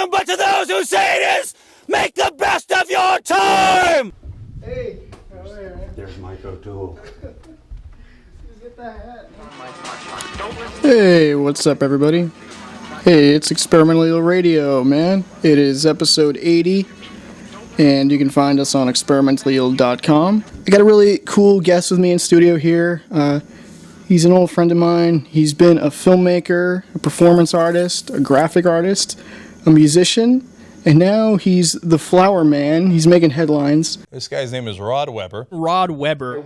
time, but to those who say it is, make the best of your time! Hey, there's Mike O'Toole. get that hat. Hey, what's up, everybody? Hey, it's Experimental Radio, man. It is episode 80, and you can find us on experimental.com. I got a really cool guest with me in studio here. He's an old friend of mine. He's been a filmmaker, a performance artist, a graphic artist, a musician, and now he's the flower man. He's making headlines. This guy's name is Rod Weber. Rod Weber.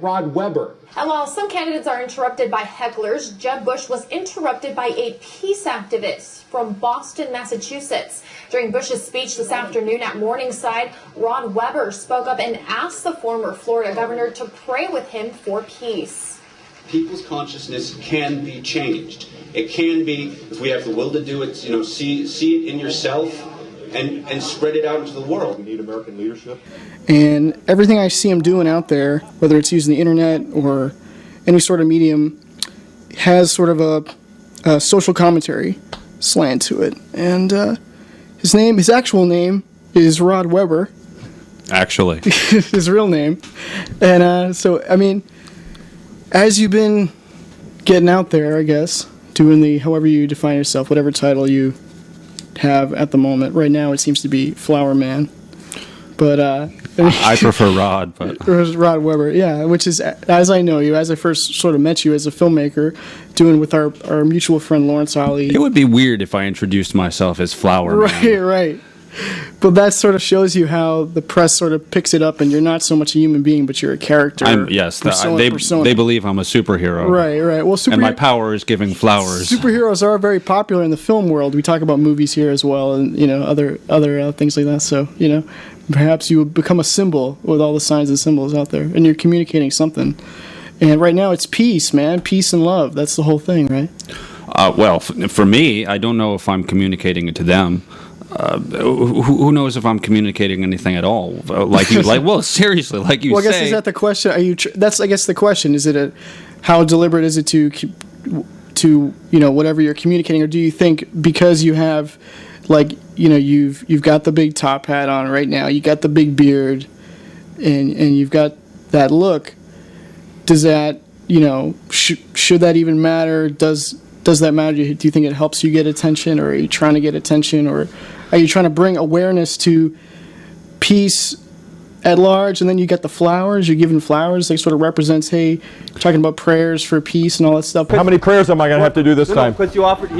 And while some candidates are interrupted by hecklers, Jeb Bush was interrupted by a peace activist from Boston, Massachusetts. During Bush's speech this afternoon at Morningside, Rod Weber spoke up and asked the former Florida governor to pray with him for peace. People's consciousness can be changed. It can be, if we have the will to do it, see it in yourself and spread it out into the world. We need American leadership. And everything I see him doing out there, whether it's using the internet or any sort of medium, has sort of a social commentary slant to it. And his actual name is Rod Weber. Actually. His real name. And so, I mean, as you've been getting out there, I guess, doing the, however you define yourself, whatever title you have at the moment. Right now it seems to be Flower Man. But I prefer Rod, but Rod Weber, yeah, which is, as I know you, as I first sort of met you as a filmmaker, doing with our mutual friend Lawrence Ollie. it would be weird if I introduced myself as Flower Man. Right. But that sort of shows you how the press sort of picks it up, and you're not so much a human being, but you're a character. They believe I'm a superhero. Right. Well, and my power is giving flowers. Superheroes are very popular in the film world. We talk about movies here as well, and other things like that. So perhaps you would become a symbol with all the signs and symbols out there, and you're communicating something. And right now, it's peace, man, peace and love. That's the whole thing, right? Well, for me, I don't know if I'm communicating it to them. Who knows if I'm communicating anything at all? Well, seriously, like you say. Well, I guess is that the question? Are you? That's, I guess, the question. Is it how deliberate is it to whatever you're communicating, or do you think because you have, you've got the big top hat on right now, you got the big beard, and you've got that look? Does that should that even matter? Does that matter? Do you think it helps you get attention, or are you trying to get attention, or are you trying to bring awareness to peace at large? And then you get the flowers. You're giving flowers. Sort of represents, hey, you're talking about prayers for peace and all that stuff. How many prayers am I going to have to do this time? Because you offered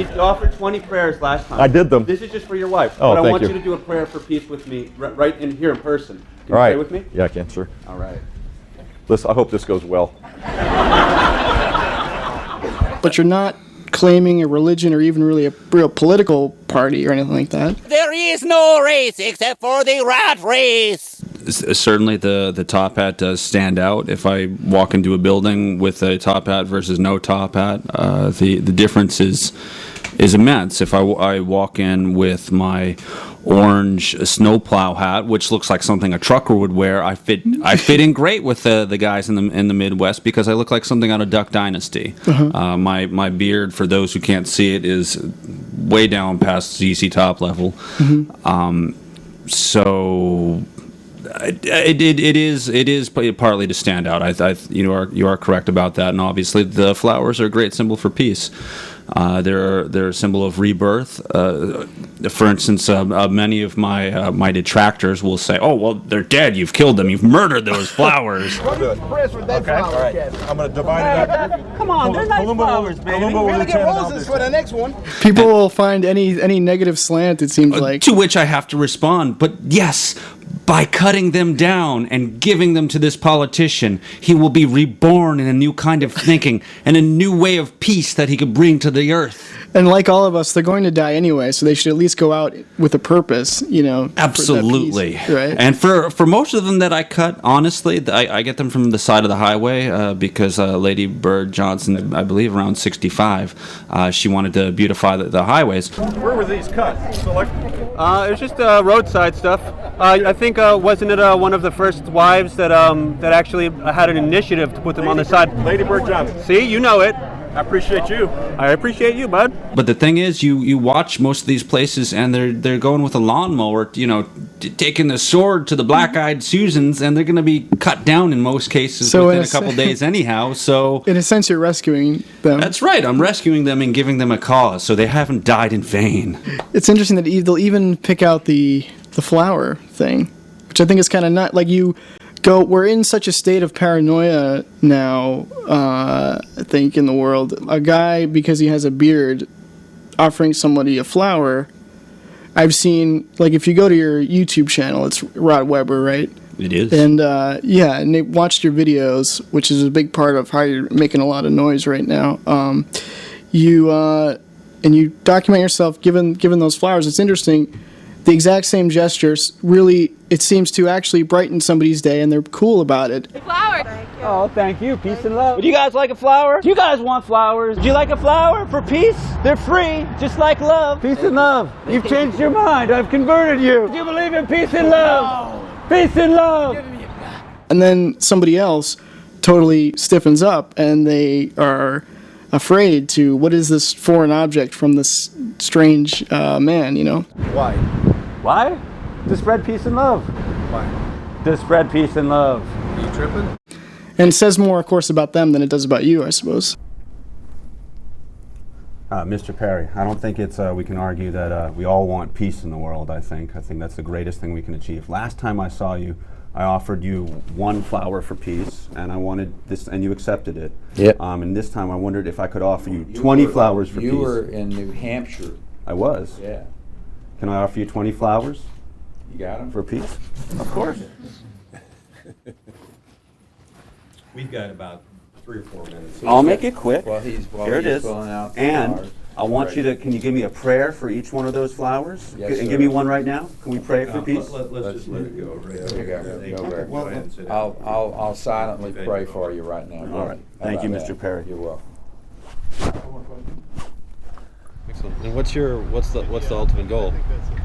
20 prayers last time. I did them. This is just for your wife. Oh, but I want thank you to do a prayer for peace with me right in here in person. Can you all right. pray with me? Yeah, I can, sir. All right. Listen, I hope this goes well. But you're not claiming a religion or even really a real political party or anything like that. There is no race except for the rat race! Certainly the top hat does stand out. If I walk into a building with a top hat versus no top hat, the difference is immense. If I walk in with my orange snowplow hat, which looks like something a trucker would wear, I fit in great with the guys in the Midwest because I look like something out of Duck Dynasty. Uh-huh. My beard, for those who can't see it, is way down past ZZ Top level. Mm-hmm. So it is partly to stand out. You are correct about that, and obviously the flowers are a great symbol for peace. They're a symbol of rebirth. For instance, many of my detractors will say, "Oh, well, they're dead. You've killed them. You've murdered those flowers." Okay. All right. I'm going to divide it up. Come on, they're nice flowers, baby. We're We're gonna get roses for the next one. People will find any negative slant, it seems like. To which I have to respond, but yes, by cutting them down and giving them to this politician, he will be reborn in a new kind of thinking and a new way of peace that he could bring to the earth. And like all of us, they're going to die anyway, so they should at least go out with a purpose, Absolutely. For that peace, right? And for most of them that I cut, honestly, I get them from the side of the highway because Lady Bird Johnson, I believe around 65, she wanted to beautify the highways. Where were these cut? It was just roadside stuff. I think wasn't it one of the first wives that actually had an initiative to put them on the side? Lady Bird Johnson. See, you know it. I appreciate you. I appreciate you, bud. But the thing is, you watch most of these places, and they're going with a lawnmower, you know, taking the sword to the black-eyed Susans, and they're going to be cut down in most cases within a couple days anyhow. So in a sense, you're rescuing them. That's right. I'm rescuing them and giving them a cause, so they haven't died in vain. It's interesting that they'll even pick out the flower thing, which I think is kind of not like you. We're in such a state of paranoia now, I think, in the world. A guy, because he has a beard, offering somebody a flower. I've seen, like, if you go to your YouTube channel, it's Rod Weber, right? It is. And, and they watched your videos, which is a big part of how you're making a lot of noise right now. And you document yourself giving those flowers. It's interesting. The exact same gestures, really, it seems to actually brighten somebody's day, and they're cool about it. Flower. Oh, thank you. Peace and love. Would you guys like a flower? Do you guys want flowers? Would you like a flower for peace? They're free, just like love. Peace and love. You've changed your mind. I've converted you. Do you believe in peace and love? Peace and love. And then somebody else totally stiffens up, and they are afraid to, what is this foreign object from this strange man, you know? Why? Why? To spread peace and love. Why? To spread peace and love. Are you tripping? And it says more, of course, about them than it does about you, I suppose. Mr. Perry, I don't think we can argue that we all want peace in the world, I think. I think that's the greatest thing we can achieve. Last time I saw you, I offered you one flower for peace, and I wanted this, and you accepted it. Yep. And this time I wondered if I could offer you 20 flowers for peace. You were in New Hampshire. I was. Yeah. Can I offer you 20 flowers? You got them? For peace? Of course. We've got about 3 or 4 minutes. I'll make it quick. Here it is. And I want you to, can you give me a prayer for each one of those flowers? Yes, and sir. give me one right now? Can we pray for peace? Let's just let it go. Right? There you go. Go ahead and sit down. I'll silently pray for you right now. All right. Thank you, Mr. Perry. You're welcome. Excellent. And what's the ultimate goal?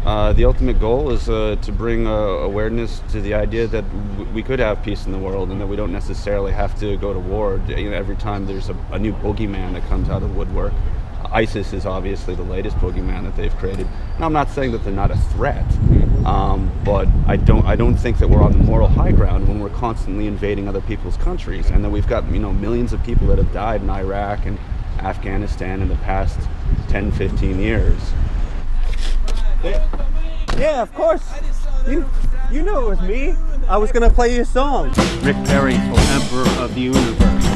The ultimate goal is to bring awareness to the idea that we could have peace in the world, and that we don't necessarily have to go to war. You know, every time there's a new boogeyman that comes out of the woodwork. ISIS is obviously the latest boogeyman that they've created. And I'm not saying that they're not a threat, but I don't think that we're on the moral high ground when we're constantly invading other people's countries, and that we've got millions of people that have died in Iraq and Afghanistan in the past 10, 15 years. Yeah, of course. You know it was me. I was gonna play you a song. Rick Perry, Emperor of the Universe.